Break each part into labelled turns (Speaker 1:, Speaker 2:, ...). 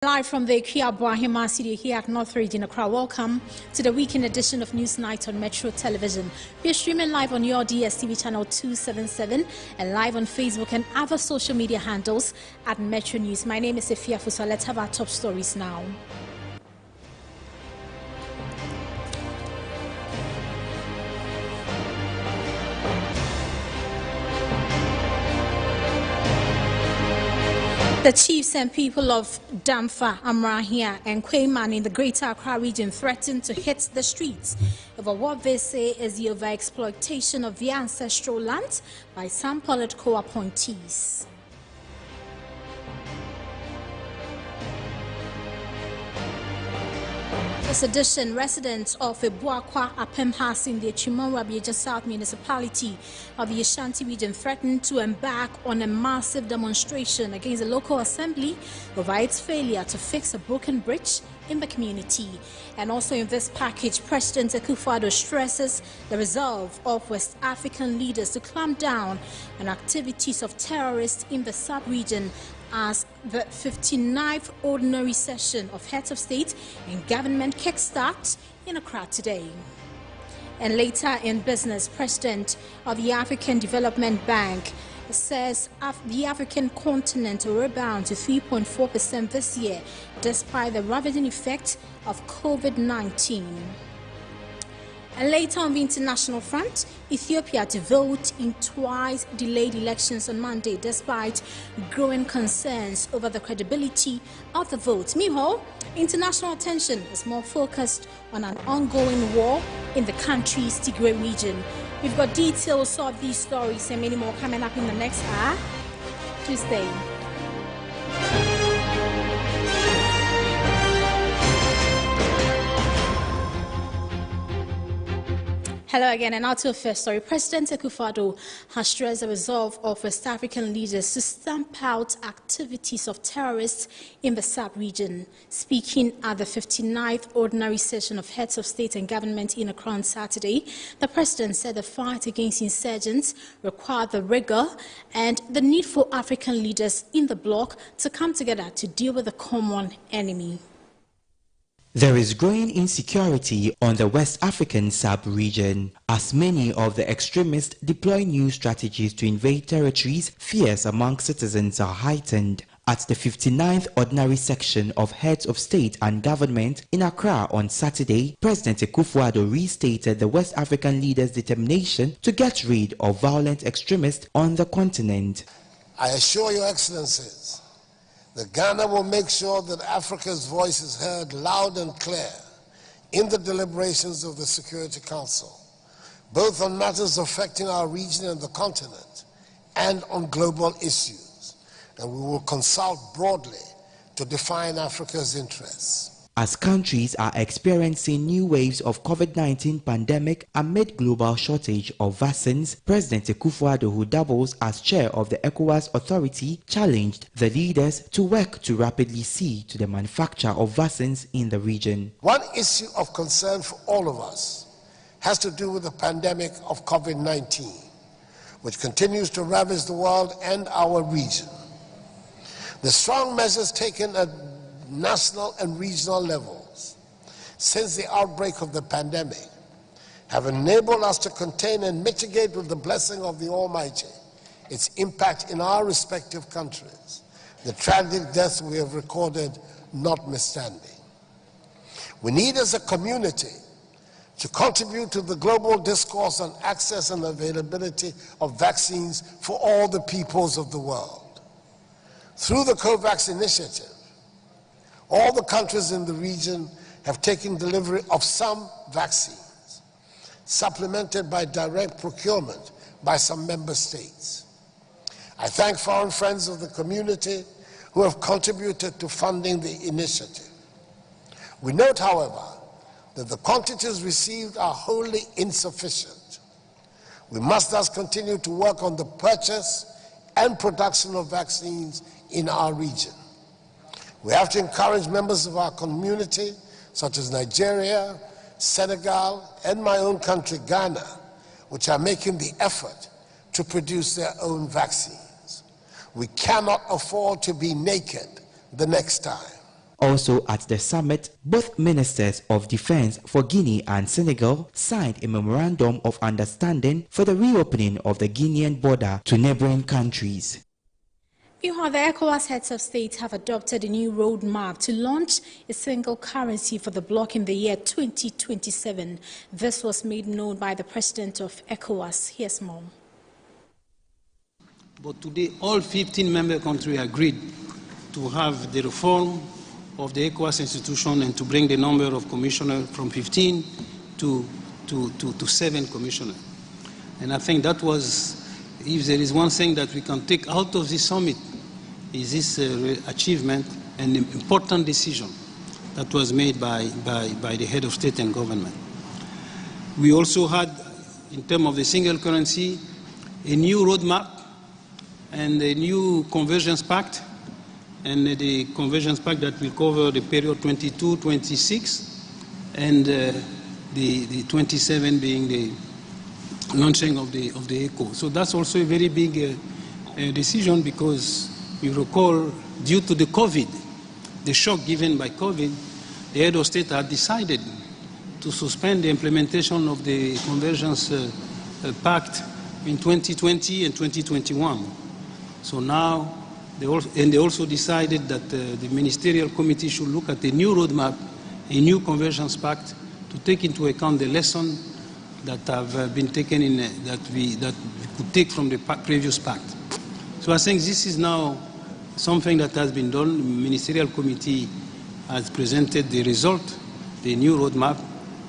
Speaker 1: Live from the Kiabuahima City here at North Region Accra. Welcome to the weekend edition of Newsnight on Metro Television. We are streaming live on your DSTV channel 277 and live on Facebook and other social media handles at Metro News. My name is Efia Fusa. Let's have our top stories now. The chiefs and people of Damfa, Amrahia and Kweyman in the Greater Accra region threatened to hit the streets over what they say is the overexploitation of the ancestral land by some political appointees. This edition, residents of Ebuakwa Apem House in the Chimon-Wabieja South Municipality of the Ashanti region threatened to embark on a massive demonstration against the local assembly over its failure to fix a broken bridge in the community. And also in this package, President Akufo-Addo stresses the resolve of West African leaders to clamp down on activities of terrorists in the sub-region as the 59th ordinary session of heads of state and government kickstarts in Accra today. And later in business, President of the African Development Bank says the African continent will rebound to 3.4% this year despite the ravaging effect of COVID-19. And later on the international front, Ethiopia to vote in twice delayed elections on Monday despite growing concerns over the credibility of the vote. Meanwhile, international attention is more focused on an ongoing war in the country's Tigray region. We've got details of these stories and many more coming up in the next hour. Please stay. Hello again, and now to the first story. President Akufo-Addo has stressed the resolve of West African leaders to stamp out activities of terrorists in the sub-region. Speaking at the 59th ordinary session of heads of state and government in Accra on Saturday, the president said the fight against insurgents required the rigor and the need for African leaders in the bloc to come together to deal with the common enemy.
Speaker 2: There is growing insecurity on the West African sub-region. As many of the extremists deploy new strategies to invade territories, fears among citizens are heightened. At the 59th ordinary section of heads of state and government in Accra on Saturday, President Akufo-Addo restated the West African leaders' determination to get rid of violent extremists on the continent.
Speaker 3: I assure your excellencies that Ghana will make sure that Africa's voice is heard loud and clear in the deliberations of the Security Council, both on matters affecting our region and the continent and on global issues. And we will consult broadly to define Africa's interests.
Speaker 2: As countries are experiencing new waves of COVID-19 pandemic amid global shortage of vaccines, President Akufo-Addo, who doubles as chair of the ECOWAS authority, challenged the leaders to work to rapidly see to the manufacture of vaccines in the region.
Speaker 3: One issue of concern for all of us has to do with the pandemic of COVID-19, which continues to ravage the world and our region. The strong measures taken at national and regional levels since the outbreak of the pandemic have enabled us to contain and mitigate, with the blessing of the Almighty, its impact in our respective countries, the tragic deaths we have recorded notwithstanding. We need as a community to contribute to the global discourse on access and availability of vaccines for all the peoples of the world. Through the COVAX initiative, all the countries in the region have taken delivery of some vaccines, supplemented by direct procurement by some member states. I thank foreign friends of the community who have contributed to funding the initiative. We note, however, that the quantities received are wholly insufficient. We must thus continue to work on the purchase and production of vaccines in our region. We have to encourage members of our community, such as Nigeria, Senegal, and my own country, Ghana, which are making the effort to produce their own vaccines. We cannot afford to be naked the next time.
Speaker 2: Also at the summit, both ministers of defense for Guinea and Senegal signed a memorandum of understanding for the reopening of the Guinean border to neighboring countries.
Speaker 1: Meanwhile, the ECOWAS heads of state have adopted a new roadmap to launch a single currency for the bloc in the year 2027. This was made known by the president of ECOWAS. Here's more.
Speaker 4: But today, all 15 member countries agreed to have the reform of the ECOWAS institution and to bring the number of commissioners from 15 to 7 commissioners. And I think that was, if there is one thing that we can take out of this summit, is this achievement and important decision that was made by the head of state and government. We also had, in terms of the single currency, a new roadmap and a new convergence pact, and the convergence pact that will cover the period 22-26, and the 27 being the launching of the ECO. So that's also a very big decision, because you recall, due to the COVID, the shock given by COVID, the head of state had decided to suspend the implementation of the convergence pact in 2020 and 2021. So now, they also decided that the ministerial committee should look at a new roadmap, a new convergence pact, to take into account the lesson that have been taken in that we could take from the previous pact. So I think this is now something that has been done. The ministerial committee has presented the result, the new roadmap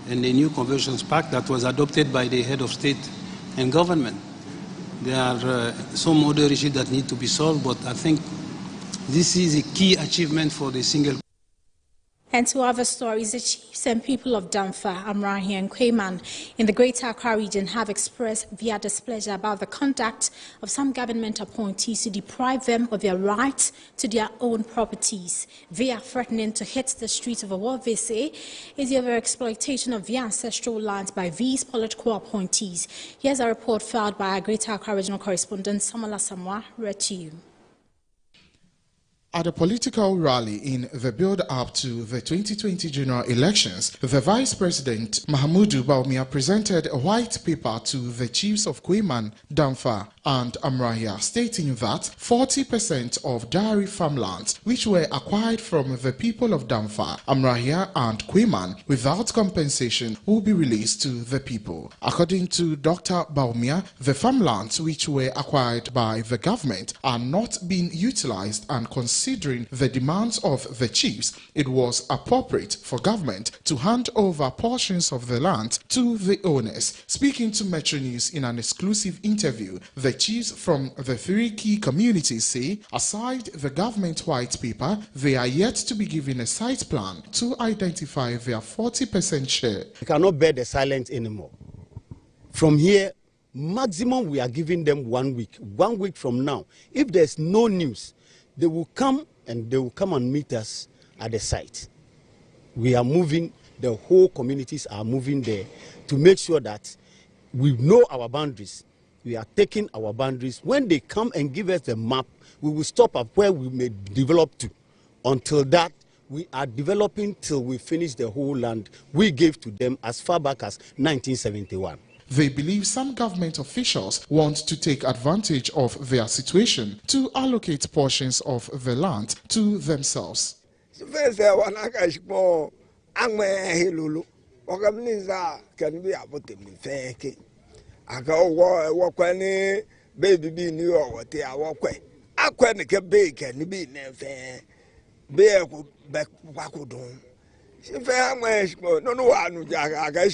Speaker 4: and the new convergence pact that was adopted by the head of state and government. There are some other issues that need to be solved, but I think this is a key achievement for the single.
Speaker 1: And to other stories, the chiefs and people of Damfa, Amrahi and Kweyman in the Greater Accra region have expressed their displeasure about the conduct of some government appointees to deprive them of their right to their own properties. They are threatening to hit the streets of what they say is the overexploitation of their ancestral lands by these political appointees. Here's a report filed by our Greater Accra regional correspondent, Samala Samwa, read to you.
Speaker 5: At a political rally in the build-up to the 2020 general elections, the Vice President, Mahamudu Bawumia, presented a white paper to the chiefs of Kweyman, Damfa and Amrahia, stating that 40% of dairy farmlands which were acquired from the people of Damfa, Amrahia and Kweyman without compensation will be released to the people. According to Dr. Bawumia, the farmlands which were acquired by the government are not being utilized, and considering the demands of the chiefs, it was appropriate for government to hand over portions of the land to the owners. Speaking to Metro News in an exclusive interview, the chiefs from the three key communities say, aside the government white paper, they are yet to be given a site plan to identify their 40% share.
Speaker 6: We cannot bear the silence anymore. From here, maximum we are giving them 1 week. 1 week from now, if there's no news, they will come and meet us at the site. We are moving, the whole communities are moving there to make sure that we know our boundaries. We are taking our boundaries. When they come and give us the map, we will stop at where we may develop to. Until that, we are developing till we finish the whole land we gave to them as far back as 1971.
Speaker 5: They believe some government officials want to take advantage of their situation to allocate portions of the land to themselves.
Speaker 7: If I am no one, I guess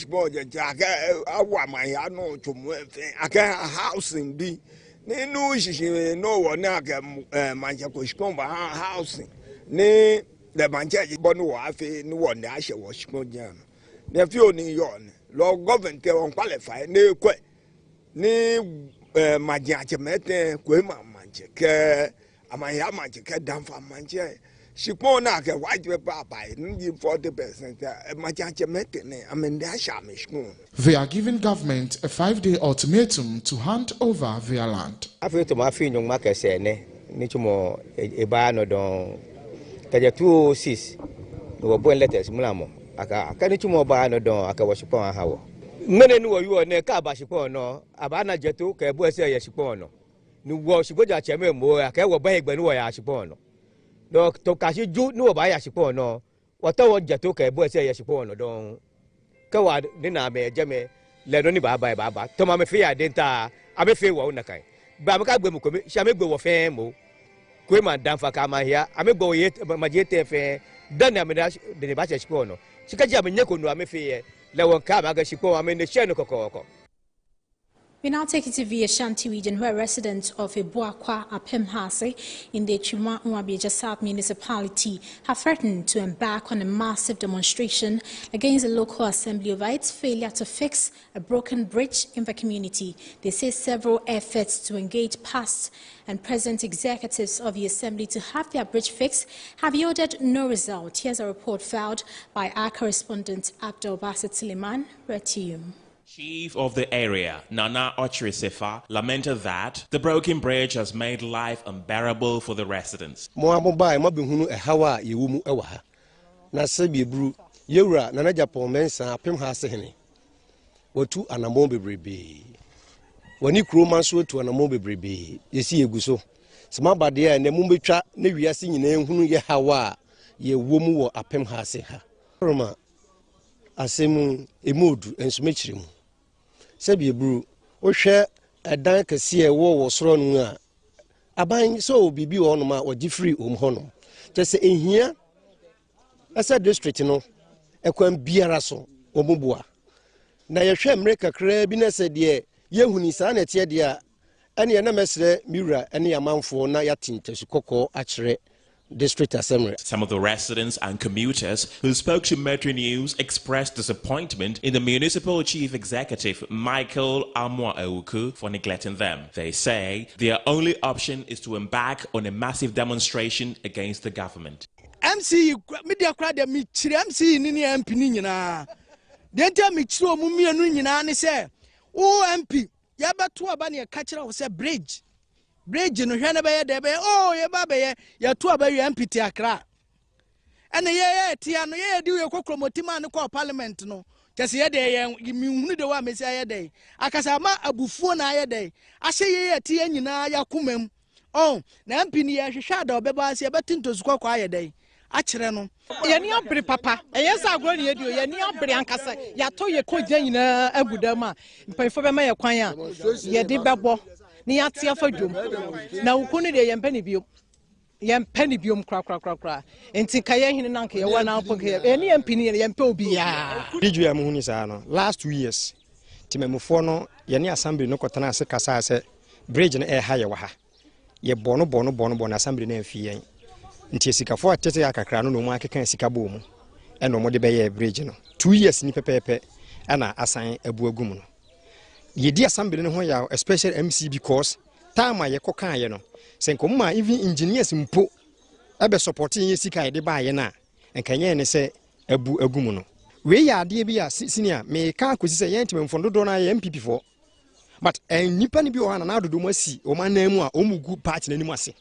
Speaker 7: more than Jack, I want my no to I can housing be. No, she no one now can manage housing. Nay, the manchester bono, I feel no one I shall watch more jam. Nephew yon, Lord government on qualify, no quit. Nay, my judge met Quema manchester, and my manchester down for manchester. She won't knock a white paper by 40%. My judge met it. I mean, that's shamish.
Speaker 5: They are giving government a 5-day ultimatum to hand over their land.
Speaker 8: I feel to my feeling, Marcus, Nichumo, a ban or kaja 206 no bo letters mulamo aka ni chumo ba no don aka worshipon hawo mene ni wo yo ne ka ba shipon no aba na jeto ka ebu ese ya shipon no ni wo shiboja cheme mo aka wo ba egbe ni wo ya shipon no do to ka shi ju ni wo ba ya shipon no wata wo jeto ka ebu ese ya shipon no don ka wa ni na me jeme le no ni ba to ma me fe ya denta abe fe wo na kai ba me ka gbe mu ko me sha me gbe wo fe mo ko ma dan fa ka ma hia ame gbo ye ma je te fe dan na me da de ba che shipon no sika ji amenye ko no ame fe ye le won ka ma ga shipon ame ne she no kokoko.
Speaker 1: We now take it to the Ashanti region, where residents of Ebuakwa Apemhase in the Chima South municipality have threatened to embark on a massive demonstration against the local assembly over its failure to fix a broken bridge in the community. They say several efforts to engage past and present executives of the assembly to have their bridge fixed have yielded no result. Here's a report filed by our correspondent Abdul Basit Suleiman. Read to you.
Speaker 9: Chief of the area, Nana Ochirisefa, lamented that the broken bridge has made life unbearable for the residents.
Speaker 3: Sebi bru o hwe edan kese e wo soro no a aban so bibi wo no ma o di free ho no tese ehia asa district no ekwan biara so omubua na ye hwe mre kakra bi na se de ye huni sa na tie de a ene na mesre miwura ene amanfo na yatintesu kokko akire District Assembly.
Speaker 9: Some of the residents and commuters who spoke to Metro News expressed disappointment in the municipal chief executive, Michael Amwa-Euku, for neglecting them. They say their only option is to embark on a massive demonstration against the government.
Speaker 10: MC media crowd me MC ni MP ni nyina. Den tell me chiro mu mienu nyina ne say, "O MP, ya beto aba ne ka kire wo say bridge no hwe na be ye de be ye ba be ye ya to aba MPT Accra ene ye tia no ye di we kokromoti man ko parliament no kese ye de ye mi hunu de wa mesi ye de akasa ma abufuo na ye de ahye ye tia nyina ya komam na MP ni ye hwehwa da obeba se ye betinto su kokwa ye de akire no
Speaker 11: ye ni obere papa eyesa agro ni ye di ye ni obere ankasa ya to ye kogya nyina agudam a mpanyfo be ma ye kwan a ye de bebo ni atia fa dwom na ukunu de yempani biom kra enti kaye hini nanka ye wana anpoke eni yempini yempe obi ya
Speaker 12: biju ya muhuni sa no last 2 years timemufo no ye ni assembly no kotana ase kasa ase bridge no ha ye wa ha ye bono assembly na afi yen nti esikafo atete akakra no mu akeka esika bo mu eno mo de be ye bridge no 2 years ni pepepe ana asan abuagum no Yedi assembly no ho ya especially MC because time ye kokan ye no senkomma even engineers mpo ebe supporting ye sika de ba ye na enkanye ne se abu agum no we ya ade bi ya senior me ka akosi se ye ntim mfondo na ye MPP for but nipa ni bi o ha na adodo mu asi o man na mu a o mugu party na ni mu ase.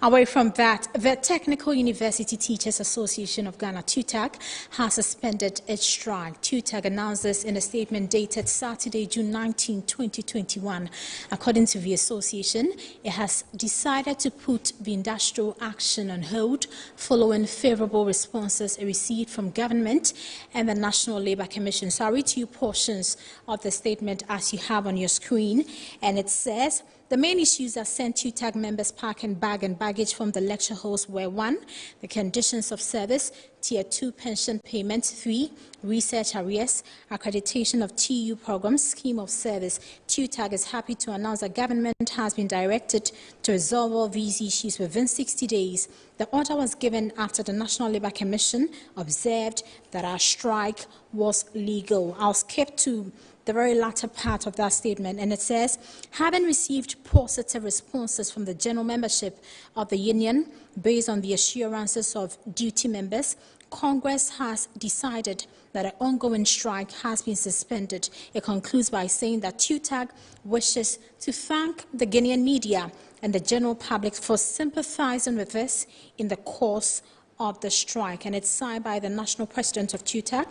Speaker 1: Away from that, the Technical University Teachers Association of Ghana, TUTAG, has suspended its strike. TUTAG announced this in a statement dated Saturday, June 19, 2021. According to the association, it has decided to put the industrial action on hold following favorable responses it received from government and the National Labour Commission. So I'll read to you portions of the statement as you have on your screen, and it says, the main issues that sent TUTAG members pack and bag and baggage from the lecture halls were 1. The conditions of service, Tier 2 pension payment, 3. Research arrears, accreditation of TU programs, scheme of service. TUTAG is happy to announce that government has been directed to resolve all these issues within 60 days. The order was given after the National Labour Commission observed that our strike was legal. I'll skip to the very latter part of that statement, and it says, having received positive responses from the general membership of the union based on the assurances of duty members, Congress has decided that an ongoing strike has been suspended. It concludes by saying that TUTAG wishes to thank the Guinean media and the general public for sympathizing with us in the course of the strike. And it's signed by the national president of TUTAG,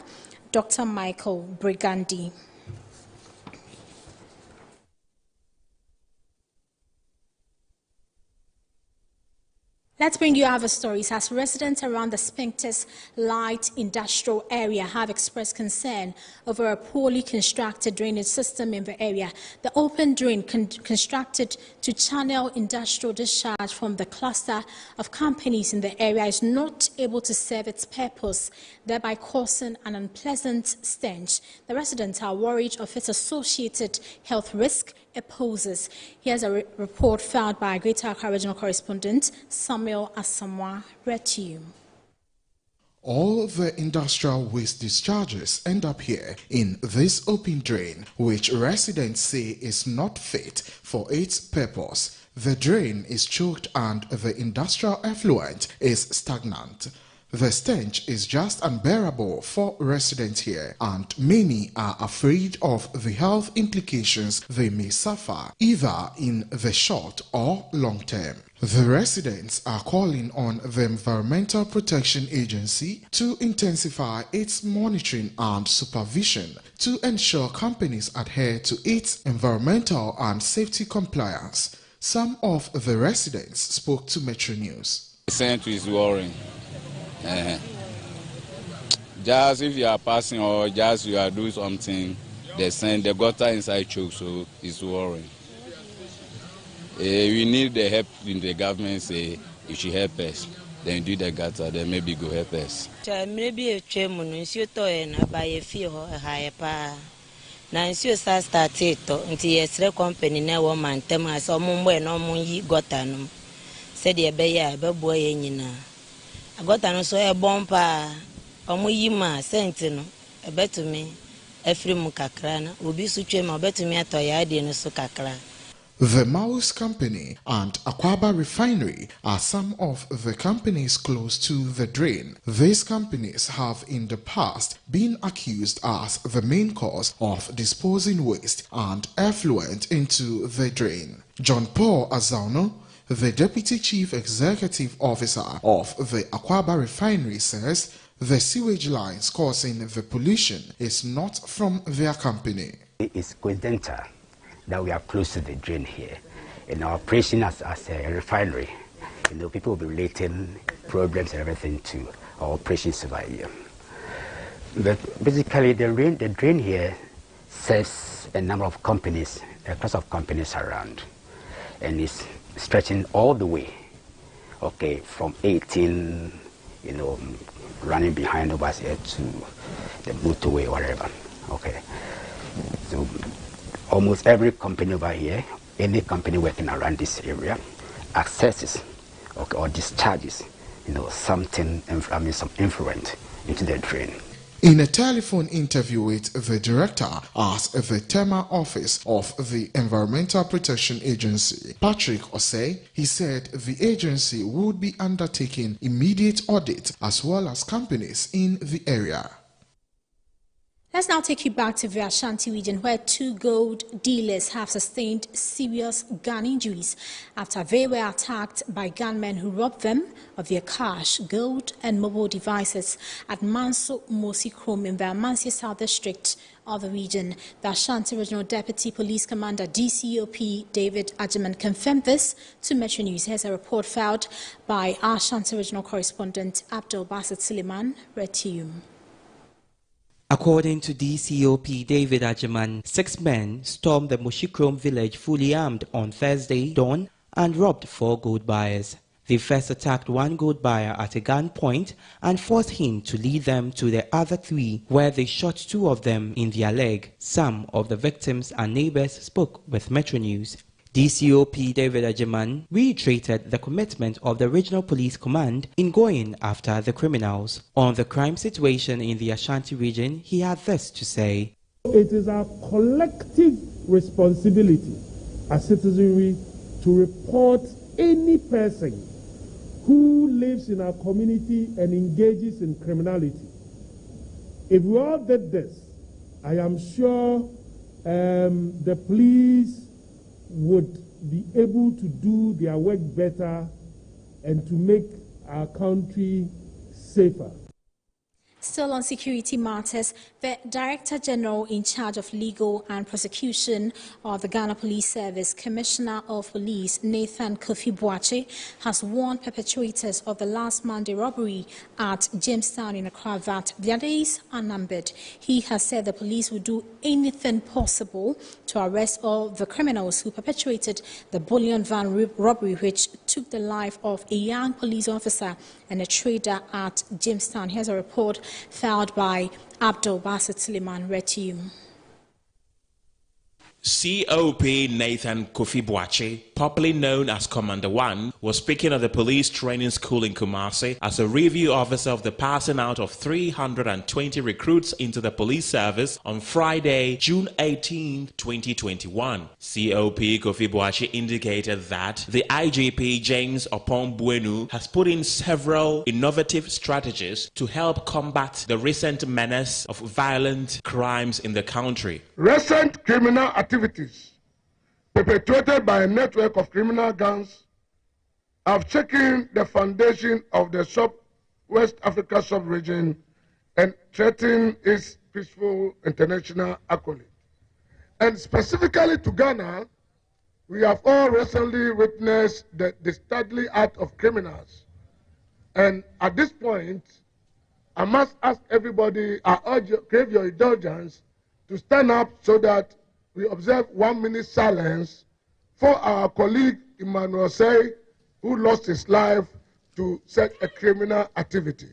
Speaker 1: Dr. Michael Brigandi. Let's bring you other stories as residents around the Sphincters Light Industrial Area have expressed concern over a poorly constructed drainage system in the area. The open drain constructed to channel industrial discharge from the cluster of companies in the area is not able to serve its purpose, thereby causing an unpleasant stench. The residents are worried of its associated health risk it poses. Here's a report filed by Greater Accra Regional Correspondent Samuel Asamoah, read to you.
Speaker 5: All the industrial waste discharges end up here in this open drain, which residents say is not fit for its purpose. The drain is choked and the industrial effluent is stagnant. The stench is just unbearable for residents here, and many are afraid of the health implications they may suffer, either in the short or long term. The residents are calling on the Environmental Protection Agency to intensify its monitoring and supervision to ensure companies adhere to its environmental and safety compliance. Some of the residents spoke to Metro News.
Speaker 13: The center is worrying. Just if you are passing or just you are doing something, the gutter inside choke, so it's worrying. We need the help in the government. Say if she help us, then do the gutter, then maybe go help us.
Speaker 14: Maybe a chairman is you to buy a fee or a higher power. Now, you start it until yes, company now woman tell us or Mumbai no money got an said the bay, a boy in. I got an so a bomba, or Muyima, Sentinel, a bet to me, a free mukakrana, will be such a bet to me at Toyadi and Sukakra.
Speaker 5: The Mouse Company and Akwaba Refinery are some of the companies close to the drain. These companies have in the past been accused as the main cause of disposing waste and effluent into the drain. John Paul Azauno, the Deputy Chief Executive Officer of the Akwaba Refinery, says the sewage lines causing the pollution is not from their company.
Speaker 15: It is coincidental that we are close to the drain here. In our operation as a refinery, people will be relating problems and everything to our operations over here. But basically, the drain here serves a number of companies, a class of companies around, and it's stretching all the way, okay, from 18, running behind over here to the motorway, whatever, okay. So almost every company over here, any company working around this area, accesses or discharges, something, some influent into the drain.
Speaker 5: In a telephone interview with the director at the Tema office of the Environmental Protection Agency, Patrick Osei, he said the agency would be undertaking immediate audit as well as companies in the area.
Speaker 1: Let's now take you back to the Ashanti region, where 2 gold dealers have sustained serious gun injuries after they were attacked by gunmen who robbed them of their cash, gold and mobile devices at Manso Mosi Krom in the Amansia South District of the region. The Ashanti Regional Deputy Police Commander DCOP David Ajiman confirmed this to Metro News. Here's a report filed by our Ashanti Regional Correspondent Abdul Basit Suleiman, read to you.
Speaker 2: According to DCOP David Ajiman, 6 men stormed the Moshikrom village fully armed on Thursday dawn and robbed 4 gold buyers. They first attacked 1 gold buyer at a gunpoint and forced him to lead them to the other 3, where they shot 2 of them in their leg. Some of the victims and neighbors spoke with Metro News. DCOP David Ajiman reiterated the commitment of the Regional Police Command in going after the criminals. On the crime situation in the Ashanti region, he had this to say.
Speaker 16: It is our collective responsibility as citizenry to report any person who lives in our community and engages in criminality. If we all did this, I am sure the police would be able to do their work better and to make our country safer.
Speaker 1: Still on security matters, the Director General in charge of legal and prosecution of the Ghana Police Service, Commissioner of Police Nathan Kofi Boakye, has warned perpetrators of the last Monday robbery at Jamestown in Accra that their days are numbered. He has said the police will do anything possible to arrest all the criminals who perpetrated the bullion van robbery, which took the life of a young police officer and a trader at Jamestown. Here's a report filed by Abdul Basit Suleiman. Read to you.
Speaker 9: COP Nathan Kofi Boakye, popularly known as Commander 1, was speaking at the police training school in Kumasi as a review officer of the passing out of 320 recruits into the police service on Friday, June 18, 2021. COP Kofi Boakye indicated that the IGP James Opon-Buenu has put in several innovative strategies to help combat the recent menace of violent crimes in the country.
Speaker 17: Recent criminal activities perpetrated by a network of criminal gangs have shaken the foundation of the West Africa sub-region and threatened its peaceful international accolade. And specifically to Ghana, we have all recently witnessed the deadly act of criminals. And at this point, I must ask everybody, crave your indulgence to stand up so that we observe 1 minute silence for our colleague Emmanuel Say, who lost his life to such a criminal activity.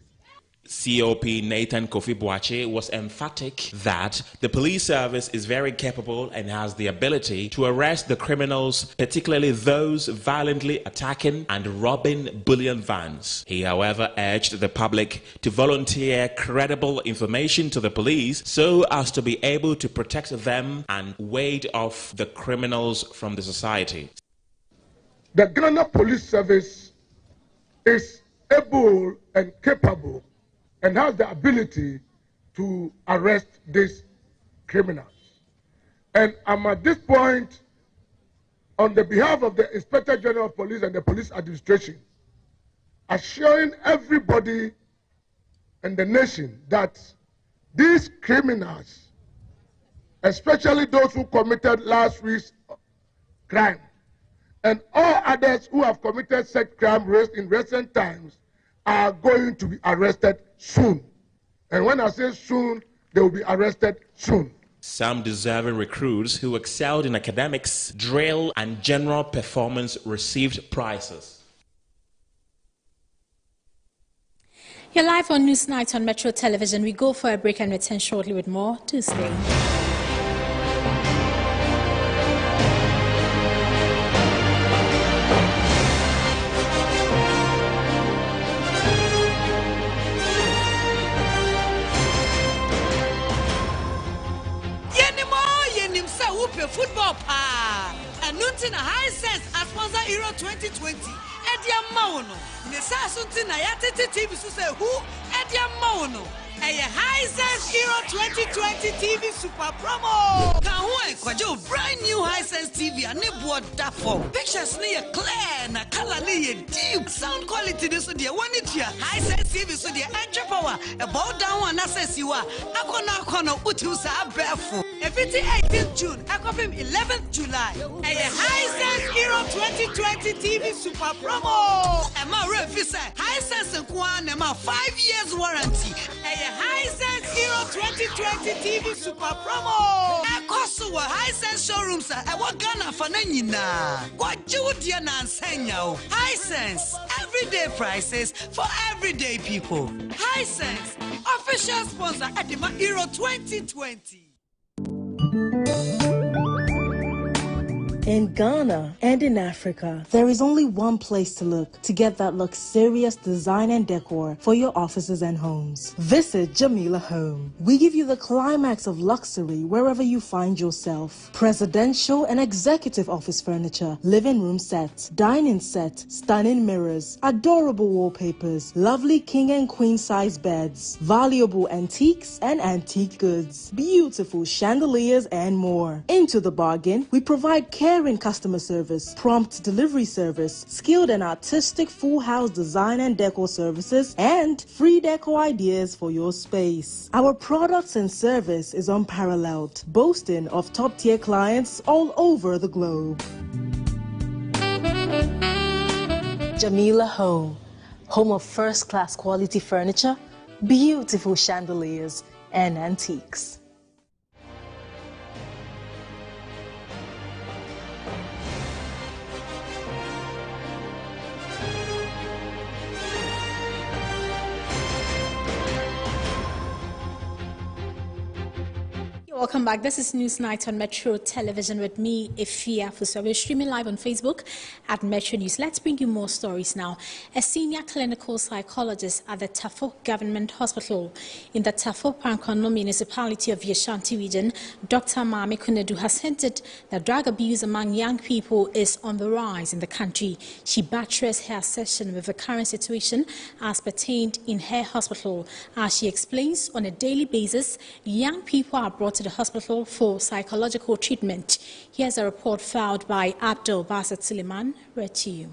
Speaker 9: COP Nathan Kofi Boakye was emphatic that the police service is very capable and has the ability to arrest the criminals, particularly those violently attacking and robbing bullion vans. He, however, urged the public to volunteer credible information to the police so as to be able to protect them and ward off the criminals from the society.
Speaker 17: The Ghana Police Service is able and capable and has the ability to arrest these criminals. And I'm at this point, on the behalf of the Inspector General of Police and the Police Administration, assuring everybody and the nation that these criminals, especially those who committed last week's crime, and all others who have committed such crime in recent times, are going to be arrested soon. And when I say soon, they will be arrested soon.
Speaker 9: Some deserving recruits who excelled in academics, drill, and general performance received prizes.
Speaker 1: You're live on Newsnight on Metro Television. We go for a break and return shortly with more. Do stay.
Speaker 18: Football pa and nothing a high sense as sponsor Euro 2020 Edia Maono Nessa Suntina Yatiti TV say who Edia Maono a high sense Euro 2020 TV super promo Kawe Kwajo brand new high sense TV and Nibuo Dafo pictures near clear na color near deep sound quality this dear one it here high sense TV so the entry power about down one access you are akona utusa barefoot. If it's 18th June, I call him 11th July. A Hisense Euro 2020 TV super promo. And my ref say Hisense and Kwan and my 5 years warranty. A Hisense Euro 2020 TV super promo. I cost you a Hisense showroom, sir. I want Ghana for Nanina. What you would you not say now? Hisense, everyday prices for everyday people. Hisense, official sponsor at the Euro 2020.
Speaker 19: In Ghana and in Africa, there is only one place to look to get that luxurious design and decor for your offices and homes. Visit Jamila Home. We give you the climax of luxury wherever you find yourself. Presidential and executive office furniture, living room sets, dining set, stunning mirrors, adorable wallpapers, lovely king and queen size beds, valuable antiques and antique goods, beautiful chandeliers and more. Into the bargain, we provide caring customer service, prompt delivery service, skilled and artistic full house design and decor services, and free decor ideas for your space. Our products and service is unparalleled, boasting of top-tier clients all over the globe. Jamila Home, home of first-class quality furniture, beautiful chandeliers, and antiques.
Speaker 1: Welcome back. This is Newsnight on Metro Television with me, Ifia Fuso. We're streaming live on Facebook at Metro News. Let's bring you more stories now. A senior clinical psychologist at the Tafo Government Hospital in the Tafo Pankono municipality of the Ashanti region, Dr. Mame Kunedu, has hinted that drug abuse among young people is on the rise in the country. She buttressed her assertion with the current situation as pertained in her hospital. As she explains, on a daily basis, young people are brought to the hospital for psychological treatment. Here's a report filed by Abdul Basit Suleiman. Read to you.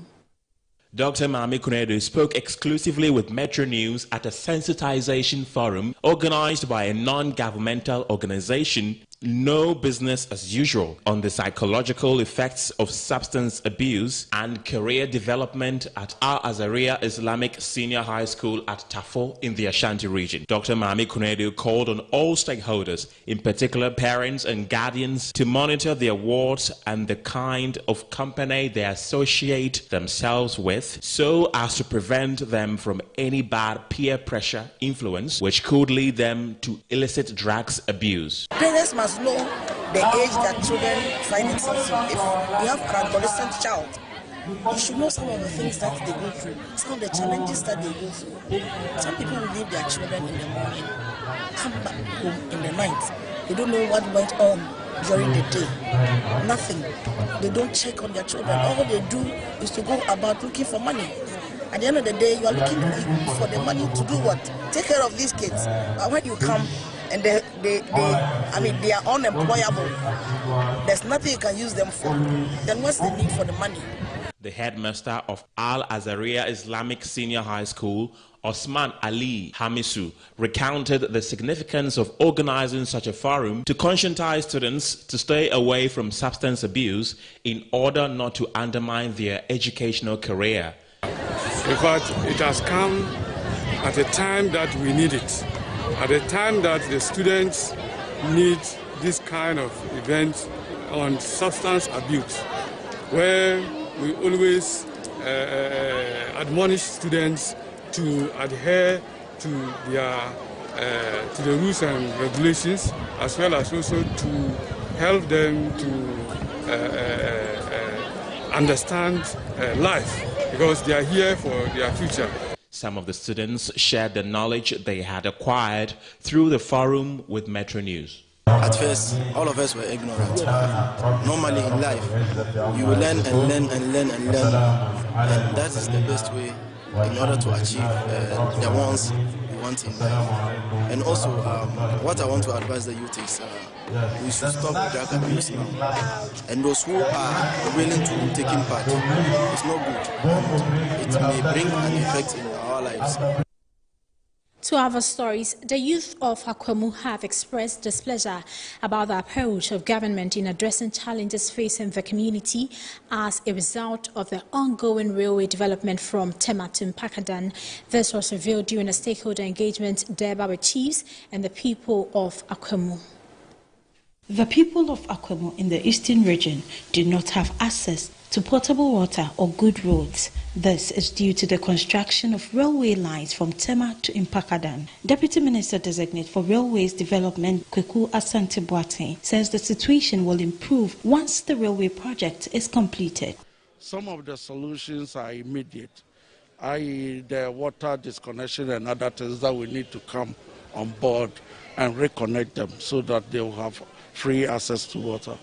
Speaker 9: Dr. Mame Kunedu spoke exclusively with Metro News at a sensitization forum organized by a non-governmental organization, No Business as Usual, on the psychological effects of substance abuse and career development at Al Azariah Islamic Senior High School at Tafo in the Ashanti region. Dr. Mame Kunedu called on all stakeholders, in particular parents and guardians, to monitor their wards and the kind of company they associate themselves with, so as to prevent them from any bad peer pressure influence which could lead them to illicit drugs abuse.
Speaker 20: Parents must know the age that children find themselves in. If you have an adolescent child, you should know some of the things that they go through, some of the challenges that they go through. Some people will leave their children in the morning, come back home in the night. They don't know what went on during the day. Nothing. They don't check on their children. All they do is to go about looking for money. At the end of the day, you are looking for the money to do what? Take care of these kids. But when you come and they are unemployable, there's nothing you can use them for. Then what's the need for the money?
Speaker 9: The headmaster of Al Azariah Islamic Senior High School, Osman Ali Hamisu, recounted the significance of organizing such a forum to conscientize students to stay away from substance abuse in order not to undermine their educational career.
Speaker 17: In fact, it has come at a time that we need it, at a time that the students need this kind of event on substance abuse, where we always admonish students to adhere to the rules and regulations, as well as also to help them to understand life, because they are here for their future.
Speaker 9: Some of the students shared the knowledge they had acquired through the forum with Metro News.
Speaker 21: At first, all of us were ignorant. Normally in life, you will learn and learn and learn and learn. And that is the best way in order to achieve the ones you want in life. And also, what I want to advise the youth is we should stop drug abuse now. And those who are willing to take in part, it's not good. It may bring an effect in our lives.
Speaker 1: To other stories, the youth of Akwemu have expressed displeasure about the approach of government in addressing challenges facing the community as a result of the ongoing railway development from Tema to Mpakadan. This was revealed during a stakeholder engagement thereby with chiefs and the people of Akwemu.
Speaker 22: The people of Akwemu in the eastern region did not have access
Speaker 4: to potable water or good roads. This is due to the construction of railway lines from Tema to Mpakadan. Deputy Minister Designate for Railways Development, Kweku Asante-Boateng, says the situation will improve once the railway project is completed.
Speaker 16: Some of the solutions are immediate, i.e. the water disconnection and other things that we need to come on board and reconnect them so that they will have free access to water.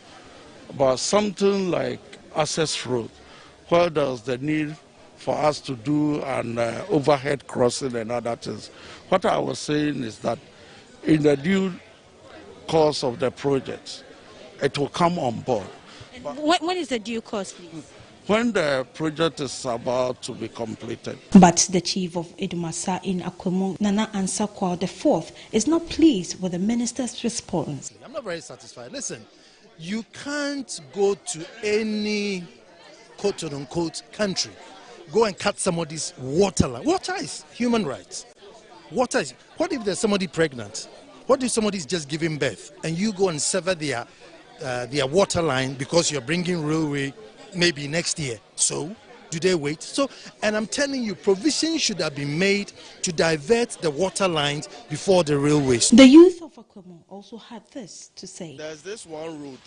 Speaker 16: But something like access road, where there's the need for us to do an overhead crossing and other things. What I was saying is that in the due course of the project, it will come on board.
Speaker 4: When is the due course, please?
Speaker 16: When the project is about to be completed.
Speaker 4: But the chief of Idumasa in Akwemu, Nana Ansakwa IV, is not pleased with the minister's response.
Speaker 22: I'm not very satisfied. Listen, you can't go to any quote-unquote country, go and cut somebody's water line. Water is human rights. Water is. What if there's somebody pregnant? What if somebody's just giving birth and you go and sever their water line because you're bringing railway maybe next year? So do they wait? So, and I'm telling you, provision should have been made to divert the water lines before the railways.
Speaker 4: The youth of Akwemu also had this to say.
Speaker 23: There's this one road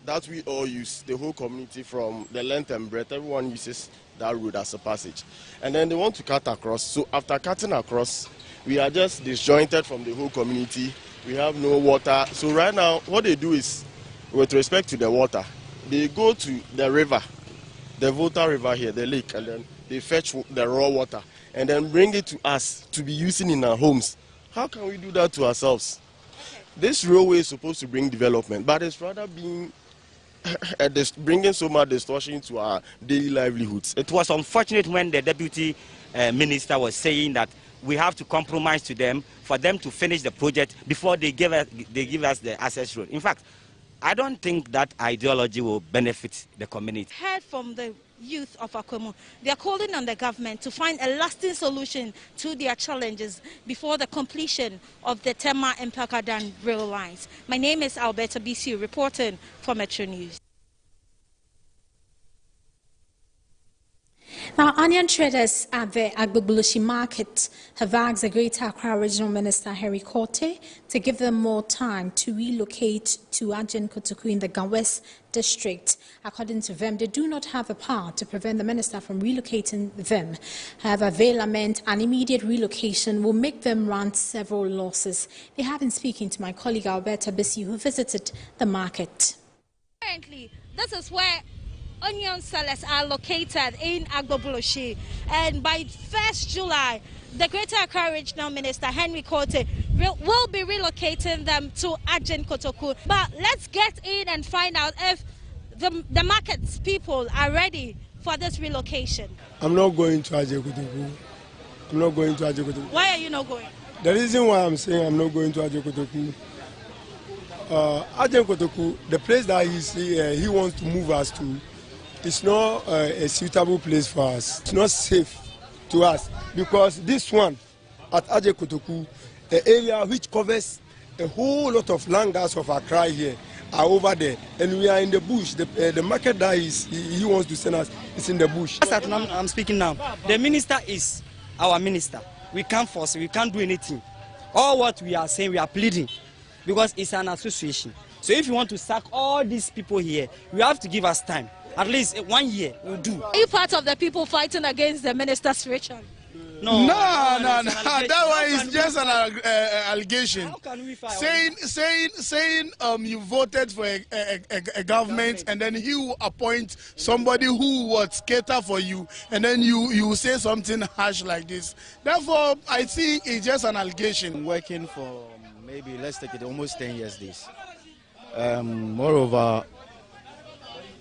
Speaker 23: that we all use, the whole community, from the length and breadth. Everyone uses that road as a passage. And then they want to cut across. So after cutting across, we are just disjointed from the whole community. We have no water. So right now, what they do is, with respect to the water, they go to the river, the Volta River here, the lake, and then they fetch the raw water and then bring it to us to be using in our homes. How can we do that to ourselves? This railway is supposed to bring development, but it's rather being bringing so much distortion to our daily livelihoods.
Speaker 24: It was unfortunate when the deputy minister was saying that we have to compromise to them for them to finish the project before they give us the access road. In fact, I don't think that ideology will benefit the community.
Speaker 4: Heard from the youth of Akwemu, they are calling on the government to find a lasting solution to their challenges before the completion of the Tema and Mpakadan rail lines. My name is Alberta BC, reporting for Metro News.
Speaker 1: Now, onion traders at the Agbogboshi market have asked the Greater Accra Regional Minister Henry Korte to give them more time to relocate to Ajin Kotoku in the Ganwes district. According to them, they do not have the power to prevent the minister from relocating them. However, they lament an immediate relocation will make them run several losses. They have been speaking to my colleague Alberta Bissi, who visited the market.
Speaker 4: Currently, this is where onion sellers are located in Agbogboshi, and by 1st July, the Greater Accra Regional Minister Henry Korte will be relocating them to Ajin Kotoku. But let's get in and find out if the market's people are ready for this relocation.
Speaker 25: I'm not going to Ajin Kotoku. I'm not going to Ajin Kotoku.
Speaker 4: Why are you not going?
Speaker 25: The reason why I'm saying I'm not going to Ajin Kotoku, Ajin Kotoku, the place that he wants to move us to, it's not a suitable place for us. It's not safe to us because this one at Ajin Kotoku, the area which covers a whole lot of langas of Accra here are over there, and we are in the bush. The market that he wants to send us is in the bush.
Speaker 11: I'm speaking now. The minister is our minister. We can't force it. We can't do anything. All what we are saying, we are pleading because it's an association. So if you want to sack all these people here, you have to give us time. At least 1 year will do.
Speaker 4: Are you part of the people fighting against the minister's reelection?
Speaker 25: No. That one is just an allegation.
Speaker 11: How can we fight?
Speaker 25: Saying you voted for a government and then he will appoint somebody who would cater for you, and then you say something harsh like this. Therefore, I think it's just an allegation.
Speaker 21: I'm working for maybe, let's take it, almost 10 years this. Moreover,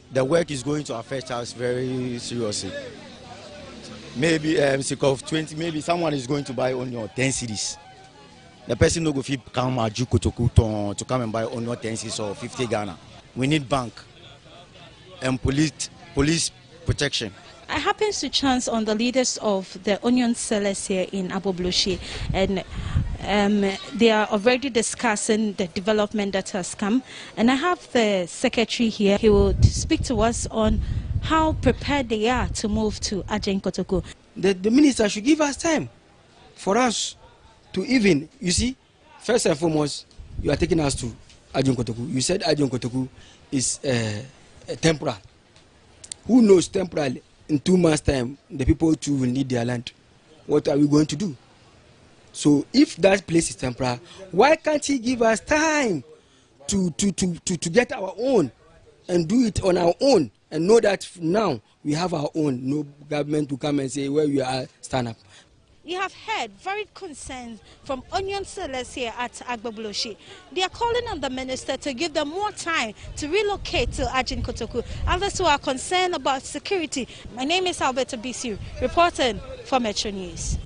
Speaker 21: the work is going to affect us very seriously. Maybe sick of 20, maybe someone is going to buy only 10 cedis. The person no go fit come Ajin Kotoku to come and buy only 10 cedis or 50 Ghana. We need bank and police protection.
Speaker 4: I happen to chance on the leaders of the onion sellers here in Agbogboshi, and they are already discussing the development that has come. And I have the secretary here. He will speak to us on how prepared they are to move to Ajin Kotoku.
Speaker 12: The minister should give us time for us to even, you see, first and foremost, you are taking us to Ajin Kotoku. You said Ajin Kotoku is temporal. Who knows temporarily? In 2 months' time, the people too will need their land. What are we going to do? So if that place is temporary, why can't he give us time to get our own and do it on our own and know that now we have our own, no government to come and say where we are, stand up.
Speaker 4: You have heard very concerned from onion sellers here at Agbogbloshie. They are calling on the minister to give them more time to relocate to Ajin Kotoku. Others who are concerned about security. My name is Alberta Bisiu, reporting for Metro News.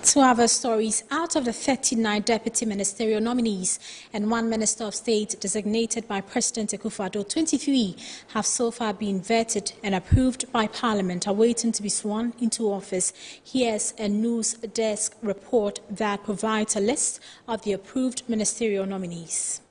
Speaker 1: Two other stories: out of the 39 deputy ministerial nominees and 1 minister of state designated by President Akufo-Addo, 23 have so far been vetted and approved by Parliament, awaiting to be sworn into office. Here's a news desk report that provides a list of the approved ministerial nominees.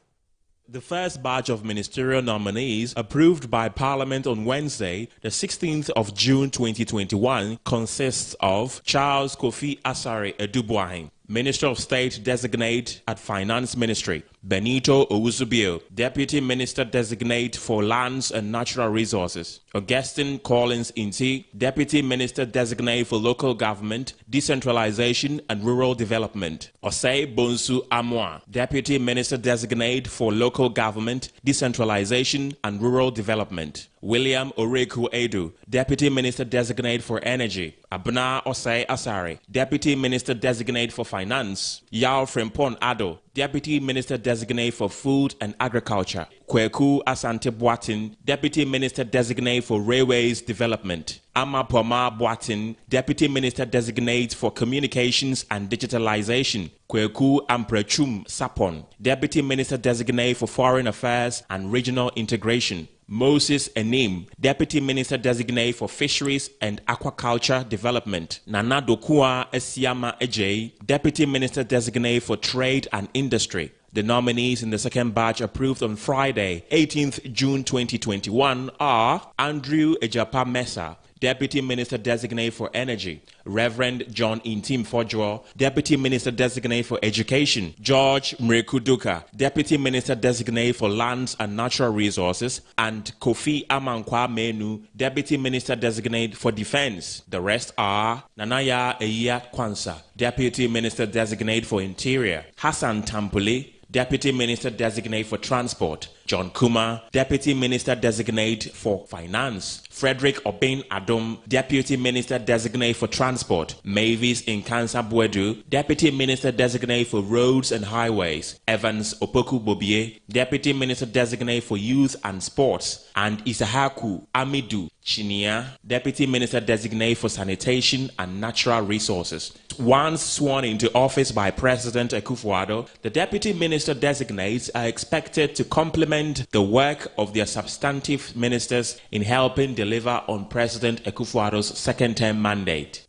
Speaker 9: The first batch of ministerial nominees approved by Parliament on Wednesday, the 16th of June 2021, consists of Charles Kofi Asare Edubuahin, Minister of State Designate at Finance Ministry; Benito Owuzubio, Deputy Minister Designate for Lands and Natural Resources; Augustine Collins Inti, Deputy Minister Designate for Local Government, Decentralization and Rural Development; Osei Bonsu Amwa, Deputy Minister Designate for Local Government, Decentralization and Rural Development; William Oreku Edu, Deputy Minister Designate for Energy; Abna Osei Asare, Deputy Minister Designate for Finance; Yao Frimpong Ado, Deputy Minister Designate for Food and Agriculture; Kweku Asante Boatin, Deputy Minister Designate for Railways Development; Ama Poma Boatin, Deputy Minister Designate for Communications and Digitalization; Kweku Amprechum Sapon, Deputy Minister Designate for Foreign Affairs and Regional Integration; Moses Enim, Deputy Minister Designate for Fisheries and Aquaculture Development; Nana Dokua Esiama Ejei, Deputy Minister Designate for Trade and Industry. The nominees in the second batch approved on Friday, 18th June 2021 are Andrew Ejapa Mesa, Deputy Minister Designate for Energy; Reverend John Intim Fodjo, Deputy Minister Designate for Education; George Mrekuduka, Deputy Minister Designate for Lands and Natural Resources; and Kofi Amankwa Menu, Deputy Minister Designate for Defense. The rest are Nanaya Eya Kwansa, Deputy Minister Designate for Interior; Hassan Tampuli, Deputy Minister Designate for Transport; John Kuma, Deputy Minister Designate for Finance; Frederick Obin Adom, Deputy Minister Designate for Transport; Mavis Inkansa Bwedu, Deputy Minister Designate for Roads and Highways; Evans Opoku Bobie, Deputy Minister Designate for Youth and Sports; and Isahaku Amidu Chinia, Deputy Minister Designate for Sanitation and Natural Resources. Once sworn into office by President Akufo-Addo, the Deputy Minister Designates are expected to complement the work of their substantive ministers in helping deliver on President Akufo-Addo's second-term mandate.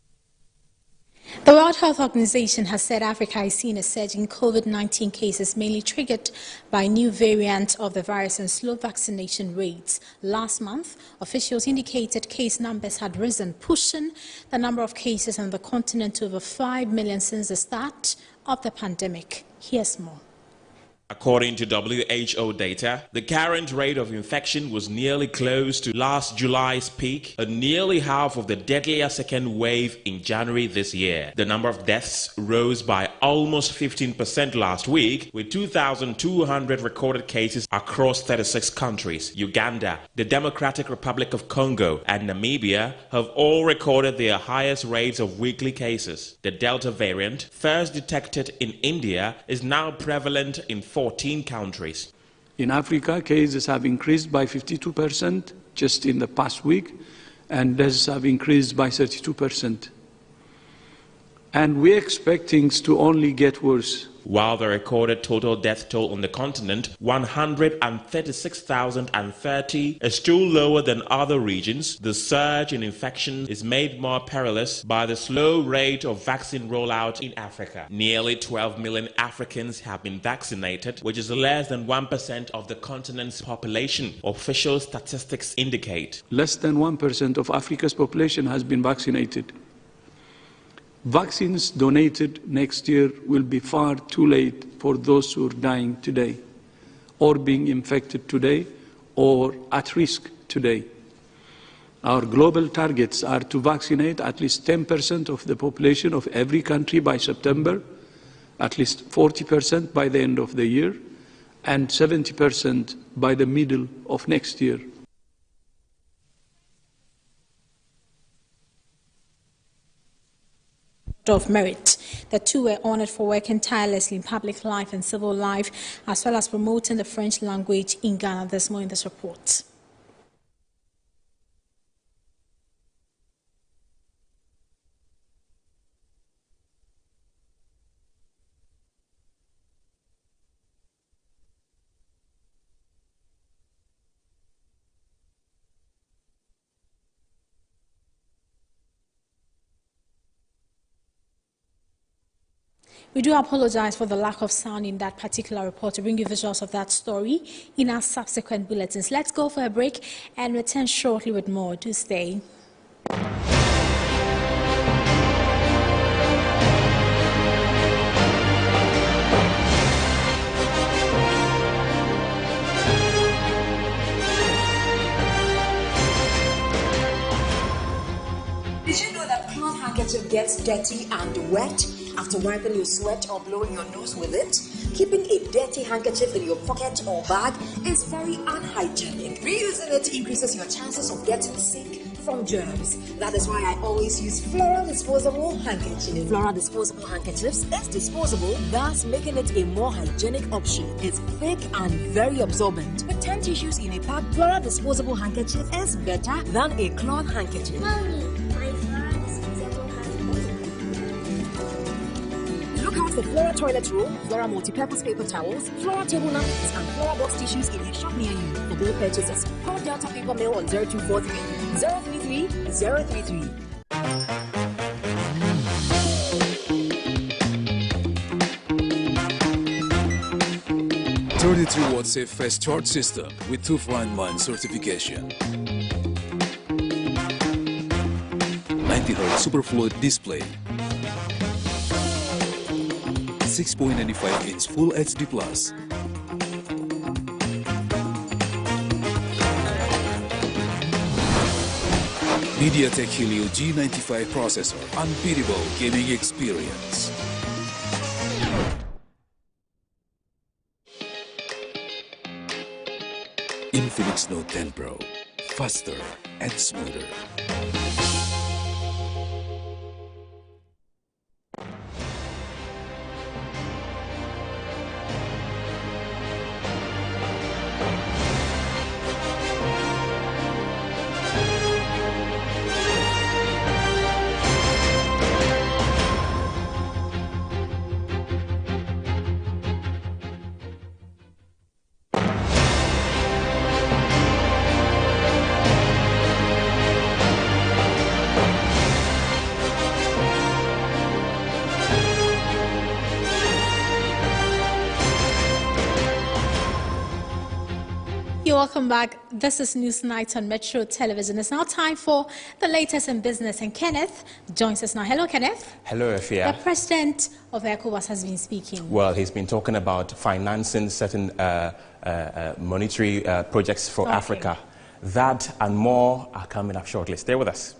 Speaker 1: The World Health Organization has said Africa is seeing a surge in COVID-19 cases, mainly triggered by new variants of the virus and slow vaccination rates. Last month, officials indicated case numbers had risen, pushing the number of cases on the continent to over 5 million since the start of the pandemic. Here's more.
Speaker 9: According to WHO data, the current rate of infection was nearly close to last July's peak, and nearly half of the deadlier second wave in January this year. The number of deaths rose by almost 15% last week, with 2,200 recorded cases across 36 countries. Uganda, the Democratic Republic of Congo, and Namibia have all recorded their highest rates of weekly cases. The Delta variant, first detected in India, is now prevalent in 14 countries.
Speaker 3: In Africa, cases have increased by 52% just in the past week, and deaths have increased by 32%. And we expect things to only get worse.
Speaker 9: While the recorded total death toll on the continent, 136,030, is still lower than other regions, the surge in infection is made more perilous by the slow rate of vaccine rollout in Africa. Nearly 12 million Africans have been vaccinated, which is less than 1% of the continent's population, official statistics indicate.
Speaker 3: Less than 1% of Africa's population has been vaccinated. Vaccines donated next year will be far too late for those who are dying today, or being infected today, or at risk today. Our global targets are to vaccinate at least 10% of the population of every country by September, at least 40% by the end of the year, and 70% by the middle of next year.
Speaker 1: Of merit. The two were honored for working tirelessly in public life and civil life, as well as promoting the French language in Ghana. There's more in this report. We do apologize for the lack of sound in that particular report. To bring you visuals of that story in our subsequent bulletins. Let's go for a break and return shortly with more. Do stay.
Speaker 6: Did you know that cloth handkerchief gets dirty and wet after wiping your sweat or blowing your nose with it? Keeping a dirty handkerchief in your pocket or bag is very unhygienic. Reusing it increases your chances of getting sick from germs. That is why I always use Flora disposable handkerchief. Flora disposable handkerchiefs is disposable, thus making it a more hygienic option. It's thick and very absorbent. With 10 tissues in a pack, Flora disposable handkerchief is better than a cloth handkerchief.
Speaker 7: Mommy, my Flora disposable handkerchief.
Speaker 6: Look out for Flora toilet roll, Flora multi-purpose paper towels, Flora table napkins, and Flora box tissues in a shop near you. For both purchases, call Delta Paper Mail on 0243 033 033.
Speaker 8: 33-watt safe fast charge system with 2-for-1 certification. 90Hz superfluid display. 6.95-inch Full HD+. MediaTek Helio G95 processor, unbeatable gaming experience. Infinix Note 10 Pro, faster and smoother.
Speaker 1: Welcome back. This is NEWSNIGHT on Metro Television. It's now time for the latest in business, and Kenneth joins us now. Hello, Kenneth.
Speaker 10: Hello, Afia.
Speaker 1: The president of ECOWAS has been speaking.
Speaker 10: Well, he's been talking about financing certain monetary projects for Africa. That and more are coming up shortly. Stay with us.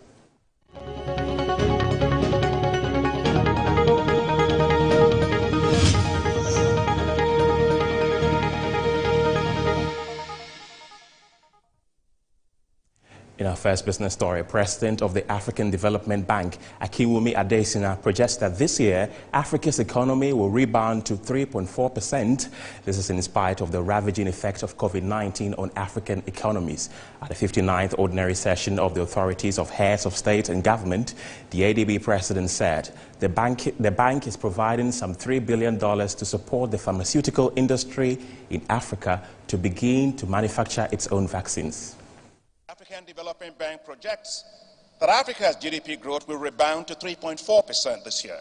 Speaker 10: In our first business story, President of the African Development Bank, Akinwumi Adesina, projects that this year, Africa's economy will rebound to 3.4%. This is in spite of the ravaging effect of COVID-19 on African economies. At the 59th Ordinary Session of the Authorities of Heads of State and Government, the ADB President said the bank is providing some $3 billion to support the pharmaceutical industry in Africa to begin to manufacture its own vaccines.
Speaker 2: African Development Bank projects that Africa's GDP growth will rebound to 3.4% this year.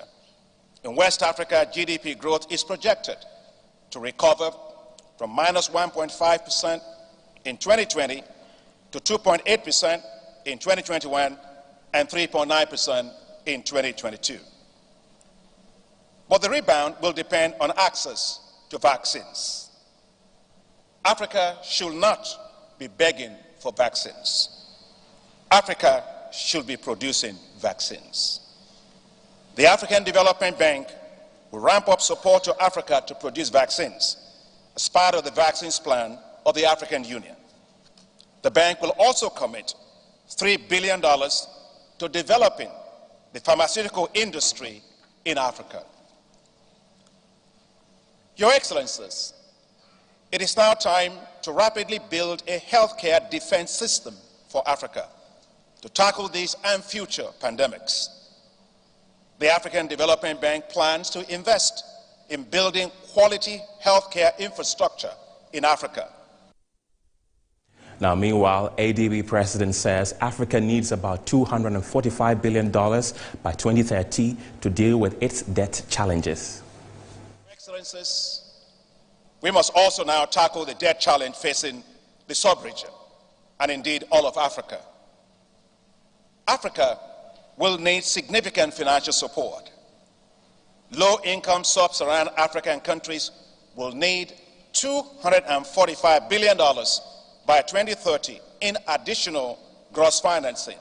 Speaker 2: In West Africa, GDP growth is projected to recover from minus 1.5% in 2020 to 2.8% in 2021 and 3.9% in 2022. But the rebound will depend on access to vaccines. Africa should not be begging for vaccines. Africa should be producing vaccines. The African Development Bank will ramp up support to Africa to produce vaccines as part of the vaccines plan of the African Union. The bank will also commit $3 billion to developing the pharmaceutical industry in Africa. Your Excellencies, it is now time to rapidly build a healthcare defense system for Africa to tackle these and future pandemics. The African Development Bank plans to invest in building quality healthcare infrastructure in Africa.
Speaker 10: Now, meanwhile, ADB President says Africa needs about $245 billion by 2030 to deal with its debt challenges.
Speaker 2: Excellencies, we must also now tackle the debt challenge facing the sub-region and indeed all of Africa. Africa will need significant financial support. Low-income sub-Saharan African countries will need $245 billion by 2030 in additional gross financing.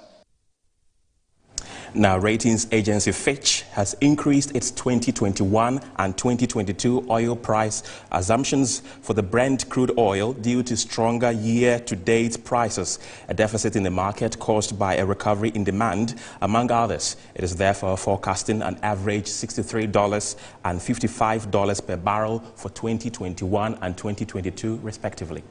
Speaker 10: Now, ratings agency Fitch has increased its 2021 and 2022 oil price assumptions for the Brent crude oil due to stronger year-to-date prices, a deficit in the market caused by a recovery in demand, among others. It is therefore forecasting an average $63 and $55 per barrel for 2021 and 2022, respectively.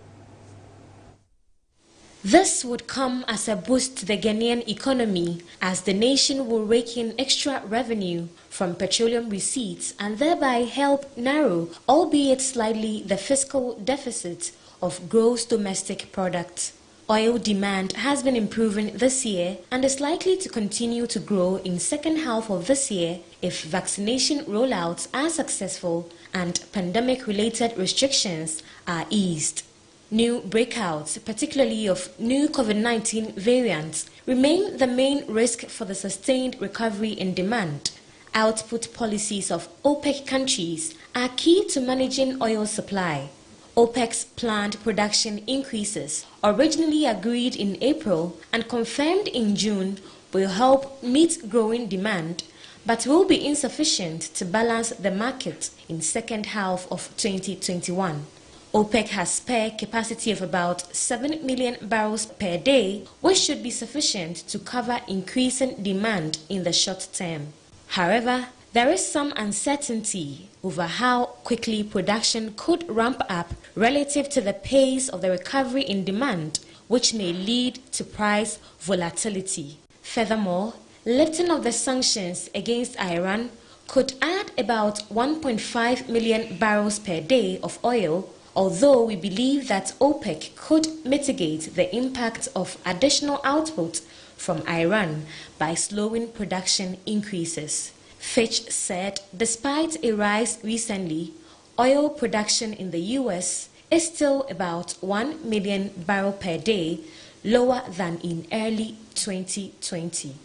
Speaker 5: This would come as a boost to the Ghanaian economy as the nation will rake in extra revenue from petroleum receipts and thereby help narrow, albeit slightly, the fiscal deficit of gross domestic product. Oil demand has been improving this year and is likely to continue to grow in second half of this year if vaccination rollouts are successful and pandemic-related restrictions are eased. New breakouts, particularly of new COVID-19 variants, remain the main risk for the sustained recovery in demand. Output policies of OPEC countries are key to managing oil supply. OPEC's planned production increases, originally agreed in April and confirmed in June, will help meet growing demand, but will be insufficient to balance the market in second half of 2021. OPEC has spare capacity of about 7 million barrels per day, which should be sufficient to cover increasing demand in the short term. However, there is some uncertainty over how quickly production could ramp up relative to the pace of the recovery in demand, which may lead to price volatility. Furthermore, lifting of the sanctions against Iran could add about 1.5 million barrels per day of oil, although we believe that OPEC could mitigate the impact of additional output from Iran by slowing production increases. Fitch said despite a rise recently, oil production in the U.S. is still about 1 million barrels per day, lower than in early 2020.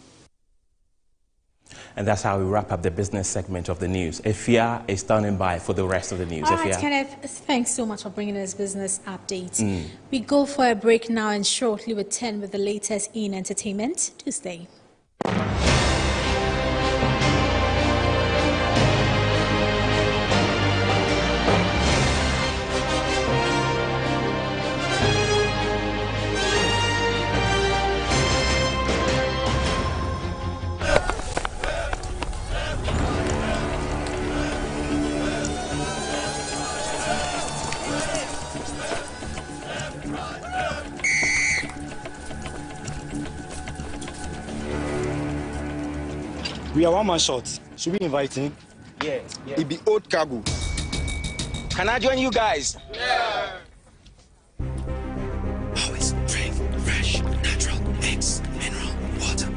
Speaker 10: And that's how we wrap up the business segment of the news. Efia is standing by for the rest of the news.
Speaker 1: All right, Kenneth, thanks so much for bringing us business updates. We go for a break now and shortly return with the latest in entertainment. Do stay.
Speaker 12: We are one man short. Should we invite him?
Speaker 13: Yeah.
Speaker 12: It be old cargo.
Speaker 13: Can I join you guys?
Speaker 8: Yeah. Always drink fresh, natural eggs, mineral water.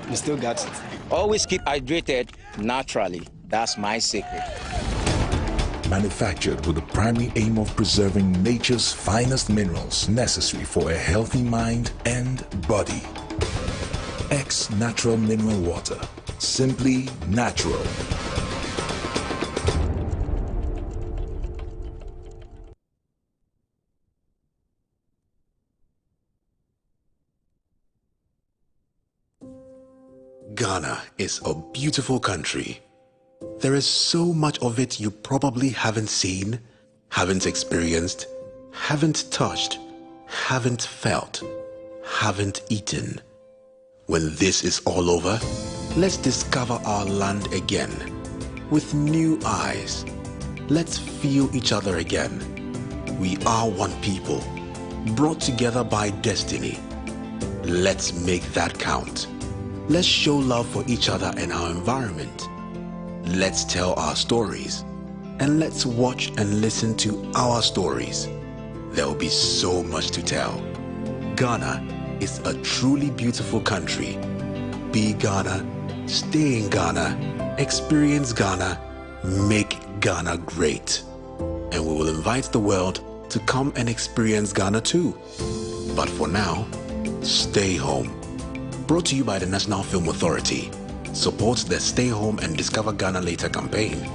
Speaker 12: You still got it.
Speaker 13: Always keep hydrated naturally. That's my secret.
Speaker 8: Manufactured with the primary aim of preserving nature's finest minerals necessary for a healthy mind and body. X Natural Mineral Water. Simply natural.
Speaker 14: Ghana is a beautiful country. There is so much of it you probably haven't seen, haven't experienced, haven't touched, haven't felt, haven't eaten. When this is all over, let's discover our land again with new eyes. Let's feel each other again. We are one people, brought together by destiny. Let's make that count. Let's show love for each other and our environment. Let's tell our stories, and let's watch and listen to our stories. There will be so much to tell. Ghana is a truly beautiful country. Be Ghana, stay in Ghana, experience Ghana, make Ghana great. And we will invite the world to come and experience Ghana too. But for now, stay home. Brought to you by the National Film Authority. Supports the Stay Home and Discover Ghana Later campaign.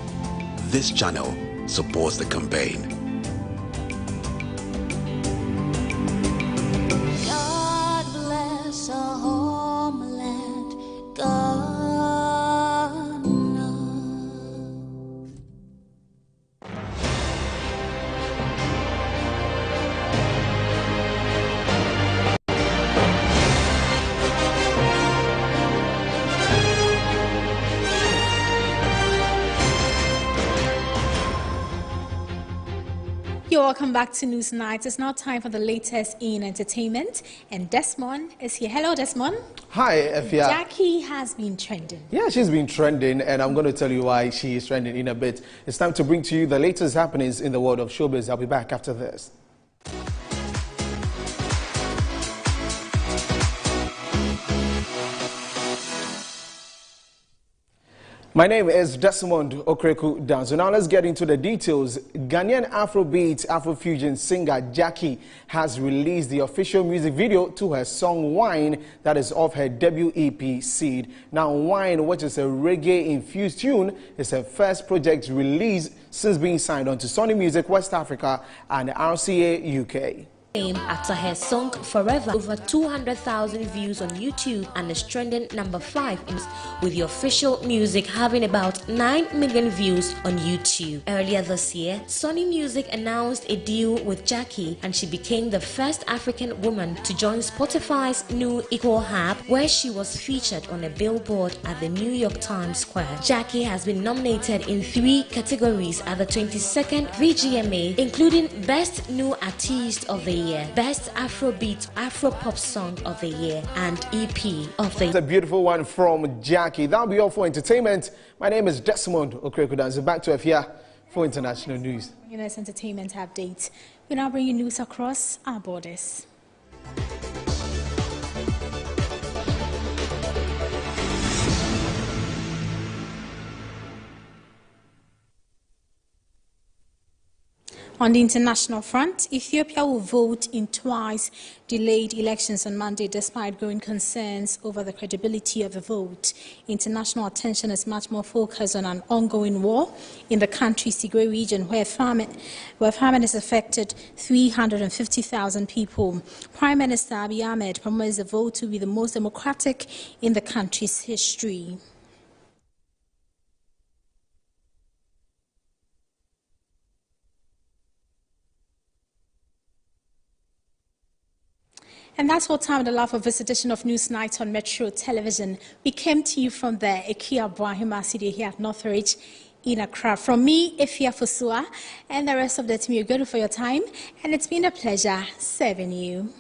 Speaker 14: This channel supports the campaign.
Speaker 15: God bless our homeland, Ghana.
Speaker 1: You're welcome back to NEWSNIGHT. It's now time for the latest in entertainment, and Desmond is here. Hello, Desmond.
Speaker 18: Hi, Efia.
Speaker 1: Jackie has been trending.
Speaker 18: Yeah, she's been trending, and I'm going to tell you why she is trending in a bit. It's time to bring to you the latest happenings in the world of showbiz. I'll be back after this. My name is Desmond Okreku Dan. So now let's get into the details. Ghanaian Afrobeat, Afrofusion singer Jackie has released the official music video to her song Wine, that is off her debut EP Seed. Now Wine, which is a reggae-infused tune, is her first project released since being signed on to Sony Music West Africa and RCA UK.
Speaker 5: After her song Forever, over 200,000 views on YouTube and is trending number 5 with the official music having about 9 million views on YouTube. Earlier this year, Sony Music announced a deal with Jackie and she became the first African woman to join Spotify's new Equal Hub, where she was featured on a billboard at the New York Times Square. Jackie has been nominated in 3 categories at the 22nd VGMA, including Best New Artist of the Year, Best Afrobeat Afropop Song of the Year, and EP of the Year.
Speaker 18: It's a beautiful one from Jackie. That'll be all for entertainment. My name is Desmond Okreku. Back to Efia for international news.
Speaker 1: This entertainment update. We now bring you news across our borders. On the international front, Ethiopia will vote in twice delayed elections on Monday despite growing concerns over the credibility of the vote. International attention is much more focused on an ongoing war in the country's Tigray region where famine has affected 350,000 people. Prime Minister Abiy Ahmed promised the vote to be the most democratic in the country's history. And that's all time and allowed for this edition of Newsnight on Metro Television. We came to you from the Ekia Brahima City here at Northridge in Accra. From me, Efia Fusua, and the rest of the team, you're grateful for your time, and it's been a pleasure serving you.